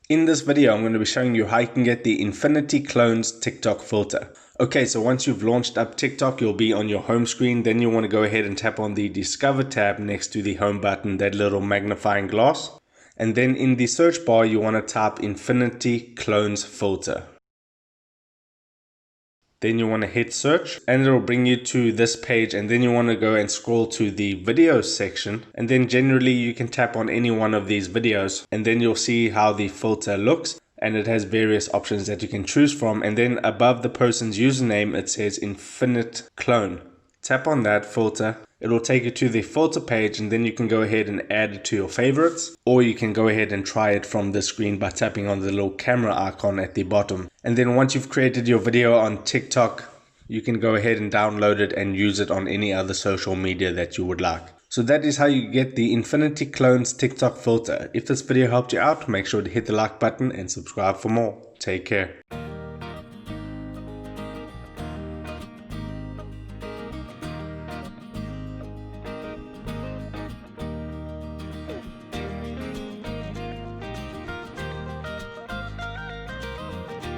In this video, I'm going to be showing you how you can get the Infinity Clones TikTok filter. Okay, so once you've launched up TikTok, you'll be on your home screen. Then you want to go ahead and tap on the Discover tab next to the home button, that little magnifying glass. And then in the search bar, you want to type Infinity Clones Filter. Then you want to hit search and it'll bring you to this page, and then you want to go and scroll to the videos section, and then generally you can tap on any one of these videos and then you'll see how the filter looks, and it has various options that you can choose from. And then above the person's username it says Infinite Clone. Tap on that filter, it'll take you to the filter page, and then you can go ahead and add it to your favorites, or you can go ahead and try it from the screen by tapping on the little camera icon at the bottom. And then once you've created your video on TikTok, you can go ahead and download it and use it on any other social media that you would like. So that is how you get the Infinity Clones TikTok filter. If this video helped you out, make sure to hit the like button and subscribe for more. Take care.